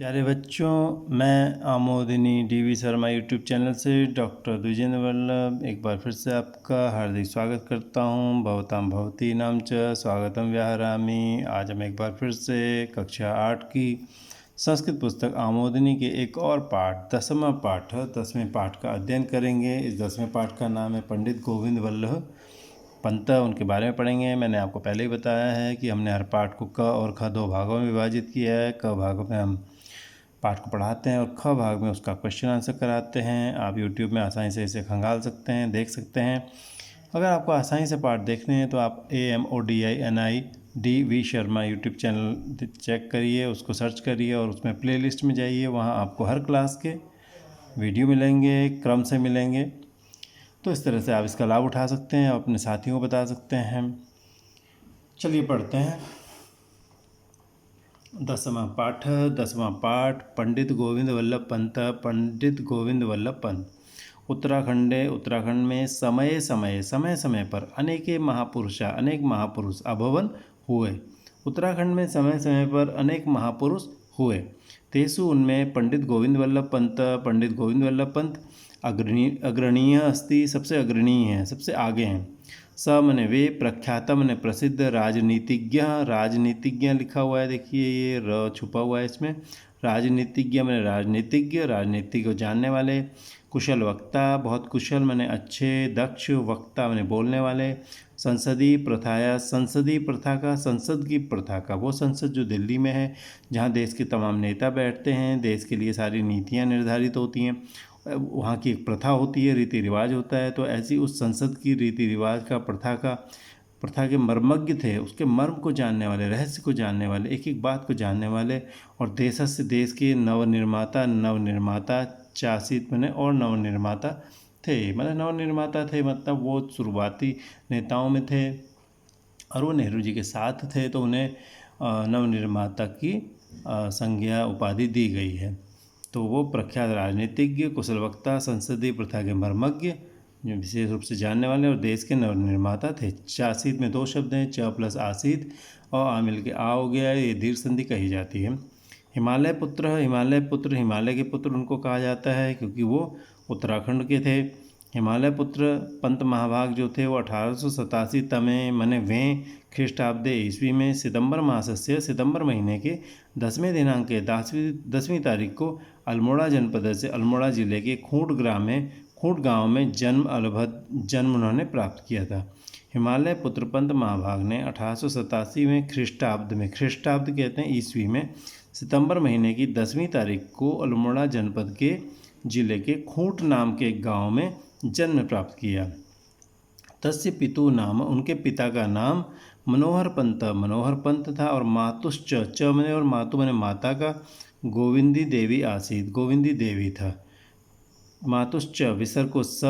प्यारे बच्चों, मैं आमोदिनी डीवी शर्मा यूट्यूब चैनल से डॉक्टर द्विजेंद्र वल्लभ एक बार फिर से आपका हार्दिक स्वागत करता हूं। भवतां भवती नाम च स्वागतम व्याहरामि। आज हम एक बार फिर से कक्षा 8 की संस्कृत पुस्तक आमोदिनी के एक और पाठ 10वें पाठ का अध्ययन करेंगे। इस 10वें पाठ का नाम है पंडित गोविंद वल्लभ पंत। उनके बारे में पढ़ेंगे। मैंने आपको पहले ही बताया है कि हमने हर पाठ को क और ख दो भागों में विभाजित किया है। क भाग में हम पाठ को पढ़ाते हैं और ख भाग में उसका क्वेश्चन आंसर कराते हैं। आप YouTube में आसानी से इसे खंगाल सकते हैं, देख सकते हैं। अगर आपको आसानी से पाठ देखने हैं तो आप AMODINIDV Sharma YouTube channel check करिए, उसको सर्च करिए और उसमें प्लेलिस्ट में जाइए। वहाँ आपको हर क्लास के वीडियो मिलेंगे, क्रम से मिलेंगे। तो इस तरह से आप इसका लाभ उठा सकते हैं और अपने साथियों को बता सकते हैं। चलिए पढ़ते हैं। 10वां पाठ पंडित गोविंद वल्लभ पंत। पंडित गोविंद वल्लभ पंत उत्तराखंड में समय समय पर अनेक महापुरुष अभवन हुए। उत्तराखंड में समय समय पर अनेक महापुरुष हुए। तेसु उनमें पंडित गोविंद वल्लभ पंत अग्रणीय अस्ति, सबसे अग्रणीय हैं, सबसे आगे हैं। स मने वे, प्रख्यात मने प्रसिद्ध, राजनीतिज्ञ लिखा हुआ है, देखिए ये र छुपा हुआ है इसमें। राजनीतिज्ञ मने राजनीति को जानने वाले। कुशल वक्ता, बहुत कुशल मने अच्छे, दक्ष, वक्ता मने बोलने वाले। संसदीय प्रथा का, संसद की प्रथा का, वो संसद जो दिल्ली में है जहाँ देश के तमाम नेता बैठते हैं, देश के लिए सारी नीतियाँ निर्धारित होती हैं, वहाँ की एक प्रथा होती है, रीति रिवाज होता है। तो ऐसी उस संसद की रीति रिवाज का, प्रथा के मर्मज्ञ थे, उसके मर्म को जानने वाले, रहस्य को जानने वाले, एक एक बात को जानने वाले। और देश के नवनिर्माता चासित मने और नवनिर्माता थे, मतलब वो शुरुआती नेताओं में थे और वो नेहरू जी के साथ थे, तो उन्हें नवनिर्माता की संज्ञा उपाधि दी गई है। तो वो प्रख्यात राजनीतिज्ञ, कुशल वक्ता, संसदीय प्रथा के मर्मज्ञ जो विशेष रूप से जानने वाले और देश के नवनिर्माता थे। चासीत में दो शब्द हैं, च प्लस आसीत और आ मिल के आ हो गया, ये दीर्घ संधि कही जाती है। हिमालय हिमालय के पुत्र उनको कहा जाता है क्योंकि वो उत्तराखंड के थे। हिमालय पुत्र पंत महाभाग जो थे वो 1887 तमे मने वें ख्रीष्टाब्दे ईस्वी में सितंबर महीने के 10वें दिनांक के 10वीं तारीख को अल्मोड़ा जनपद से अल्मोड़ा जिले के खूंट गांव में जन्म उन्होंने प्राप्त किया था। हिमालय पुत्र पंत महाभाग ने 1887 में ख्रीष्टाब्द कहते हैं ईस्वी में, सितंबर महीने की 10वीं तारीख को अल्मोड़ा जनपद के जिले के खूंट नाम के गांव में जन्म प्राप्त किया। तस्य पितु नाम, उनके पिता का नाम मनोहर पंत था और मातुश्च, च मने और मातु मने माता का, गोविंदी देवी था। मातुश्च विसर्ग को स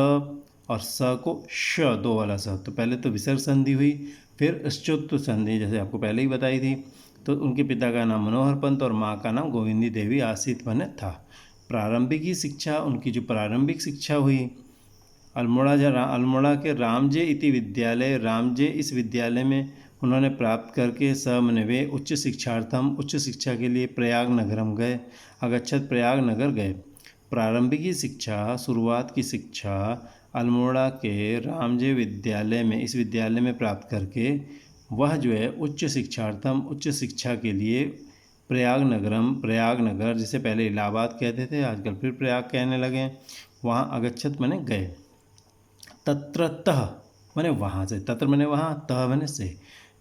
और स को श, दो वाला स। तो पहले तो विसर्ग संधि हुई, फिर श्चुत्व संधि जैसे आपको पहले ही बताई थी। तो उनके पिता का नाम मनोहर पंत और माँ का नाम गोविंदी देवी आसित मने था। प्रारंभिक शिक्षा, उनकी जो प्रारंभिक शिक्षा हुई अल्मोड़ा के रामजे इति विद्यालय, रामजे इस विद्यालय में उन्होंने प्राप्त करके मने वे उच्च शिक्षा के लिए प्रयाग नगर गए। प्रारंभिक शिक्षा, शुरुआत की शिक्षा अल्मोड़ा के रामजे विद्यालय में, इस विद्यालय में प्राप्त करके वह जो है उच्च शिक्षा के लिए प्रयाग नगर, जिसे पहले इलाहाबाद कहते थे, आजकल फिर प्रयाग कहने लगे, वहाँ अगच्छत मने गए। तत्रतः मने वहाँ से, तत्र मने वहाँ, तह मने से,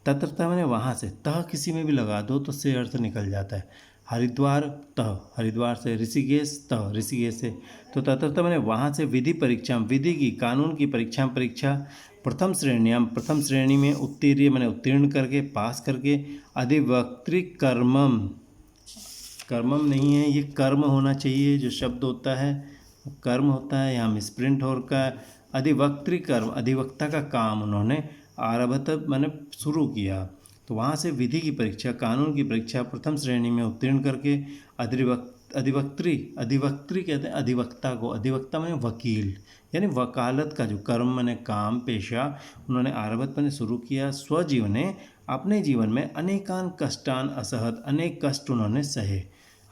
तत्रतः मने वहाँ से, तह किसी में भी लगा दो तो से अर्थ निकल जाता है। हरिद्वार तह, हरिद्वार से, ऋषिकेश तह, ऋषिकेश से। तो तत्रतः मने वहाँ से विधि की, कानून की परीक्षा प्रथम श्रेणी में उत्तीर्ण मने उत्तीर्ण करके, पास करके, अधिवक्तृ कर्मम नहीं है, ये कर्म होना चाहिए, जो शब्द होता है कर्म होता है, यहाँ मिसप्रिंट हो रखा है। अधिवक्ता का काम उन्होंने आरभत मैंने शुरू किया। तो वहाँ से विधि की परीक्षा, कानून की परीक्षा प्रथम श्रेणी में उत्तीर्ण करके अधिवक्त्री कहते हैं अधिवक्ता को, अधिवक्ता मैंने वकील, यानी वकालत का जो कर्म मैंने काम पेशा उन्होंने आरभत मैंने शुरू किया। स्वजीवने, अपने जीवन में अनेकान कष्टान असहत, अनेक कष्ट उन्होंने सहे।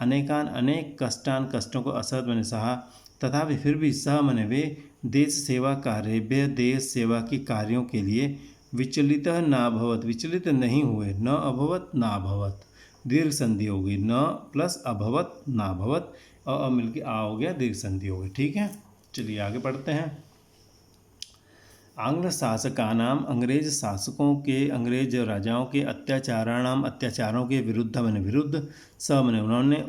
अनेकान अनेक कष्टान कष्टों को असहत मैंने सहा, तथापि फिर भी सह मैंने वे देश सेवा कार्य देश सेवा के कार्यों के लिए विचलित नाभवत विचलित नहीं हुए, न अभवत नाभवत, दीर्घ संधि हो गई, न प्लस अभवत नाभवत, मिल के आ हो गया, दीर्घ संधि हो गई। ठीक है, चलिए आगे पढ़ते हैं। आंग्ल शासकानाम अंग्रेज शासकों के अंग्रेज राजाओं के अत्याचारों के विरुद्ध मैंने विरुद्ध स मैंने उन्होंने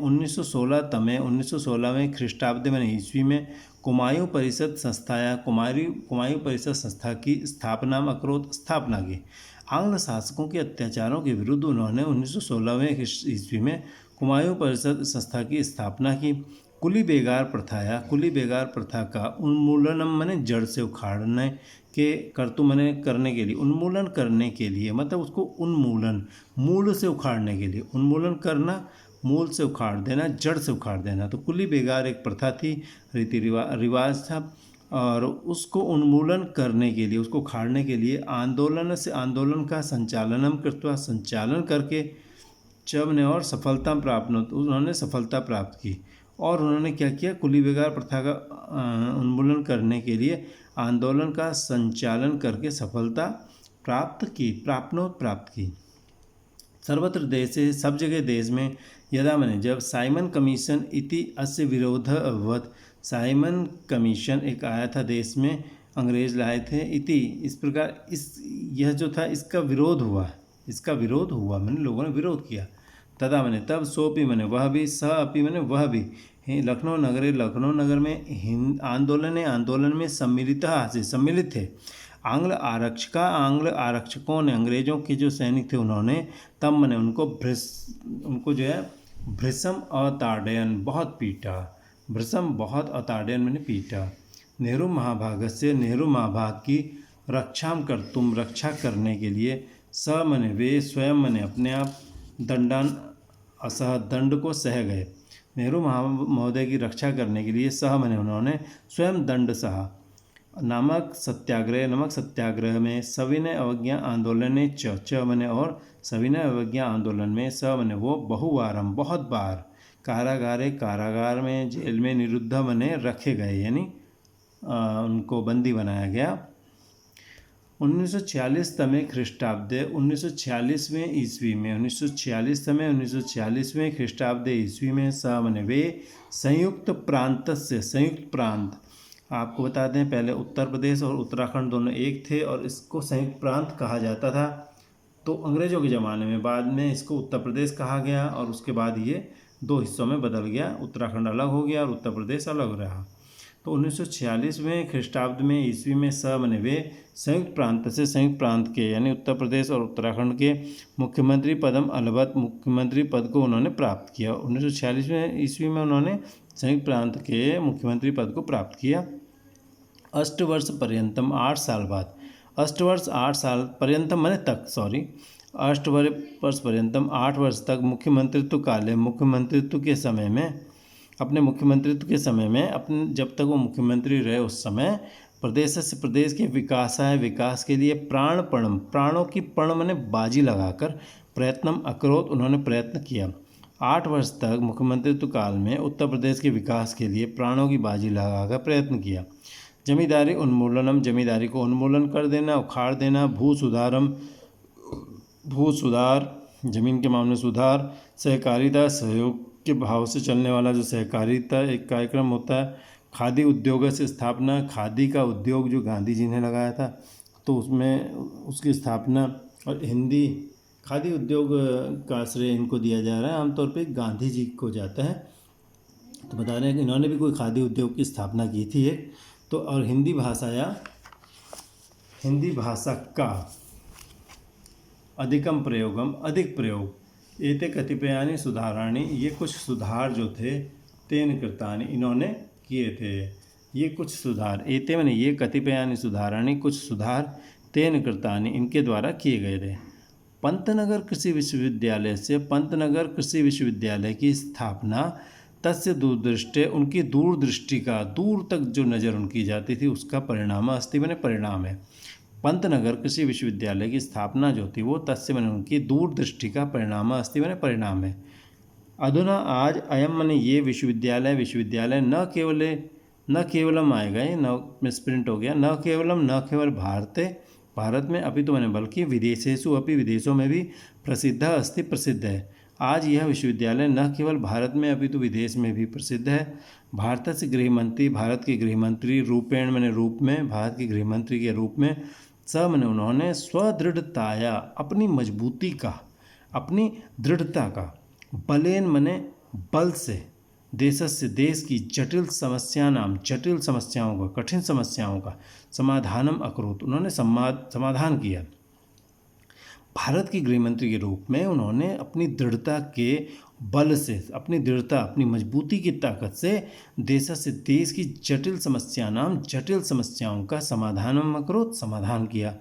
1916 में ख्रीष्टाब्द मैंने ईस्वी में कुमायूं परिषद संस्थाया कुमायूं परिषद संस्था की स्थापना अक्रोध स्थापना की। आंग्ल शासकों के अत्याचारों के विरुद्ध उन्होंने 1916वें ईस्वी में कुमायूं परिषद संस्था की स्थापना की। कुली बेगार प्रथा का उन्मूलनम मैंने जड़ से उखाड़ने के करने के लिए, उन्मूलन करने के लिए मतलब उसको उन्मूलन मूल से उखाड़ने के लिए, उन्मूलन करना मूल से उखाड़ देना, जड़ से उखाड़ देना। तो कुली बेगार एक प्रथा थी, रीति रिवाज था, और उसको उन्मूलन करने के लिए, उसको उखाड़ने के लिए आंदोलन का संचालन करके जब ने और उन्होंने सफलता प्राप्त की। और उन्होंने क्या किया, कुली बेगार प्रथा का उन्मूलन करने के लिए आंदोलन का संचालन करके सफलता प्राप्त की। सर्वत्र देशे सब जगह देश में यदा मैंने जब साइमन कमीशन इति अस्य विरोध अभवत, साइमन कमीशन एक आया था देश में, अंग्रेज लाए थे, इति इस प्रकार यह जो था इसका विरोध हुआ मैंने लोगों ने विरोध किया। तदा मैंने तब सोपी मैंने वह भी, स अपी मैंने वह भी, लखनऊ नगर में आंदोलन में सम्मिलित थे। आंग्ल आरक्षकों ने, अंग्रेजों के जो सैनिक थे उन्होंने तब मैंने उनको जो है भृशम अताड़यन बहुत अताड़यन मैंने पीटा। नेहरू महाभाग की रक्षा करने के लिए स मैंने वे स्वयं मैंने अपने आप दंड को सह गए। नेहरू महोदय की रक्षा करने के लिए सह मैंने उन्होंने स्वयं दंड सहा। नमक सत्याग्रह में सविनय अवज्ञा आंदोलन ने च मैंने और सविनय अवज्ञा आंदोलन में स मैंने वो बहुवारम बहुत बार कारागार में जेल में निरुद्ध मैंने रखे गए, यानी उनको बंदी बनाया गया। 1946 तमें ख्रीष्टाब्द 1946वें ईस्वी में 1946वें ख्रीष्टाब्द ईस्वी में स मैंने वे संयुक्त प्रांत, आपको बता दें पहले उत्तर प्रदेश और उत्तराखंड दोनों एक थे और इसको संयुक्त प्रांत कहा जाता था। तो अंग्रेज़ों के ज़माने में बाद में इसको उत्तर प्रदेश कहा गया और उसके बाद ये दो हिस्सों में बदल गया, उत्तराखंड अलग हो गया और उत्तर प्रदेश अलग रहा। तो 1946वें ख्रीष्टाब्द में ईस्वी में स मैंने वे संयुक्त प्रांत के यानी उत्तर प्रदेश और उत्तराखंड के मुख्यमंत्री पद को उन्होंने प्राप्त किया। 1946वें ईस्वी में उन्होंने संयुक्त प्रांत के मुख्यमंत्री पद को प्राप्त किया। अष्टवर्ष पर्यंतम 8 साल बाद, अष्टवर्ष 8 साल पर्यंतम मैंने तक, सॉरी, अष्टवर्ष पर्यंतम 8 वर्ष तक मुख्यमंत्रित्व काले, मुख्यमंत्रित्व के समय में अपने जब तक वो मुख्यमंत्री रहे उस समय प्रदेश के विकास के लिए प्राणों की पण मैंने बाजी लगाकर प्रयत्नम अकरोत उन्होंने प्रयत्न किया। 8 वर्ष तक मुख्यमंत्रित्व काल में उत्तर प्रदेश के विकास के लिए प्राणों की बाजी लगाकर प्रयत्न किया। जमींदारी उन्मूलनम, जमींदारी को उन्मूलन कर देना, उखाड़ देना। भूसुधार, जमीन के मामले में सुधार। सहकारिता, सहयोग के भाव से चलने वाला जो सहकारिता एक कार्यक्रम होता है। खादी उद्योग से स्थापना, खादी का उद्योग जो गांधी जी ने लगाया था तो उसमें उसकी स्थापना। और हिंदी खादी उद्योग का श्रेय इनको दिया जा रहा है, आमतौर पे गांधी जी को जाता है। तो बता रहे हैं कि इन्होंने भी कोई खादी उद्योग की स्थापना की थी एक तो। और हिंदी भाषा का अधिक प्रयोग एते कतिपयानि सुधाराणि, ये कुछ सुधार जो थे तेन कृतानि इन्होंने किए थे। ये कुछ सुधार, एते मैंने ये, कतिपयानि सुधाराणि कुछ सुधार, तेन कृतानि इनके द्वारा किए गए थे। पंतनगर कृषि विश्वविद्यालय की स्थापना तस्य दूरदृष्टि, उनकी दूरदृष्टि का, दूर तक जो नज़र उनकी जाती थी उसका परिणाम अस्ति मैंने परिणाम है। पंतनगर कृषि विश्वविद्यालय की स्थापना जो थी वो तस्य मैंने उनकी दूरदृष्टि का परिणाम अस्ति मैंने परिणाम है। अधुना आज अयम माने ये विश्वविद्यालय न केवलम आएगा, ये न मिसप्रिंट हो गया, न केवल भारत में अपितु मैंने बल्कि विदेशेषु अपि विदेशों में भी प्रसिद्ध अस्ति प्रसिद्ध है। आज यह विश्वविद्यालय न केवल भारत में अपितु विदेश में भी प्रसिद्ध है। भारत के गृहमंत्री रूपेण मैंने रूप में, भारत के गृहमंत्री के रूप में मैंने उन्होंने स्वदृढ़ताया अपनी मजबूती का, अपनी दृढ़ता का, बलेन मने बल से, देश की जटिल समस्याओं का, कठिन समस्याओं का समाधानम अकरोत, उन्होंने समाधान किया। भारत के गृहमंत्री के रूप में उन्होंने अपनी दृढ़ता के बल से, अपनी मजबूती की ताकत से देश की जटिल समस्याओं का समाधान किया।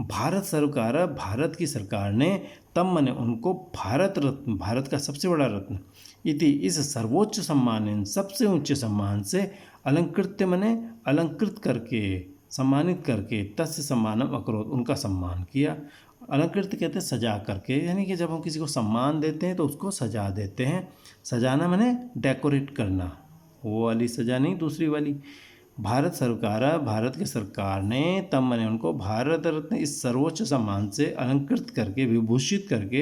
भारत की सरकार ने तब मैंने उनको भारत का सबसे बड़ा रत्न इति, इस सर्वोच्च सम्मान, सबसे ऊंचे सम्मान से अलंकृत करके, सम्मानित करके, तस्य सम्मानम अकरोत, उनका सम्मान किया। अलंकृत कहते हैं सजा करके, यानी कि जब हम किसी को सम्मान देते हैं तो उसको सजा देते हैं। सजाना माने डेकोरेट करना, वो वाली सजा नहीं, दूसरी वाली। भारत की सरकार ने तब मैंने उनको भारत रत्न, इस सर्वोच्च सम्मान से अलंकृत करके, विभूषित करके,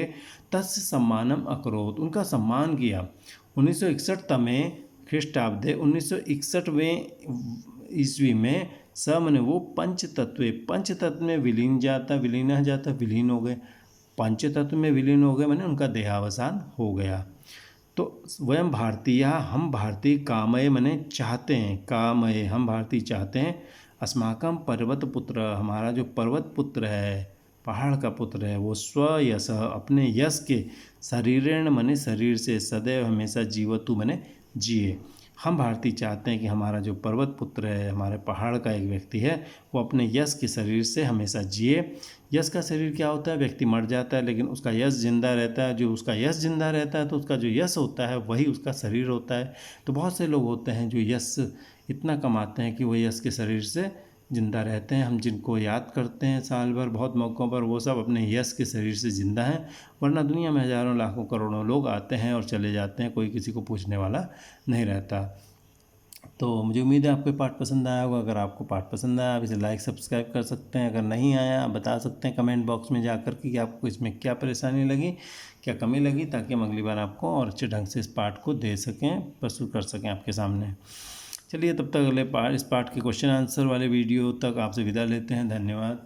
तस्य सम्मानम अकरोत, उनका सम्मान किया। 1961 में ख्रीष्टाब्दे 1961वें ईस्वी में मैंने वो पंचतत्व में विलीन हो गए। पंचतत्व में विलीन हो गए मैंने उनका देहावसान हो गया। तो वयम भारतीय, हम भारतीय कामये मैंने चाहते हैं, कामये हम भारतीय चाहते हैं, अस्माकम पर्वत पुत्र, हमारा जो पर्वत पुत्र है, पहाड़ का पुत्र है, वो स्वयश, अपने यश के, शरीरेण मने शरीर से, सदैव हमेशा जीवतु मने जिए। हम भारतीय चाहते हैं कि हमारा जो पर्वत पुत्र है, हमारे पहाड़ का एक व्यक्ति है, वो अपने यश के शरीर से हमेशा जिए। यश का शरीर क्या होता है? व्यक्ति मर जाता है लेकिन उसका यश जिंदा रहता है। जो उसका यश जिंदा रहता है तो उसका जो यश होता है वही उसका शरीर होता है। तो बहुत से लोग होते हैं जो यश इतना कमाते हैं कि वो यश के शरीर से जिंदा रहते हैं। हम जिनको याद करते हैं साल भर बहुत मौक़ों पर, वो सब अपने यश के शरीर से जिंदा हैं। वरना दुनिया में हज़ारों लाखों करोड़ों लोग आते हैं और चले जाते हैं, कोई किसी को पूछने वाला नहीं रहता। तो मुझे उम्मीद है आपको पाठ पसंद आया होगा। अगर आपको पाठ पसंद आया आप इसे लाइक सब्सक्राइब कर सकते हैं। अगर नहीं आया आप बता सकते हैं कमेंट बॉक्स में जाकर कि आपको इसमें क्या परेशानी लगी, क्या कमी लगी, ताकि हम अगली बार आपको और अच्छे ढंग से इस पाठ को दे सकें, प्रस्तुत कर सकें आपके सामने। चलिए तब तक इस पाठ के क्वेश्चन आंसर वाले वीडियो तक आपसे विदा लेते हैं। धन्यवाद।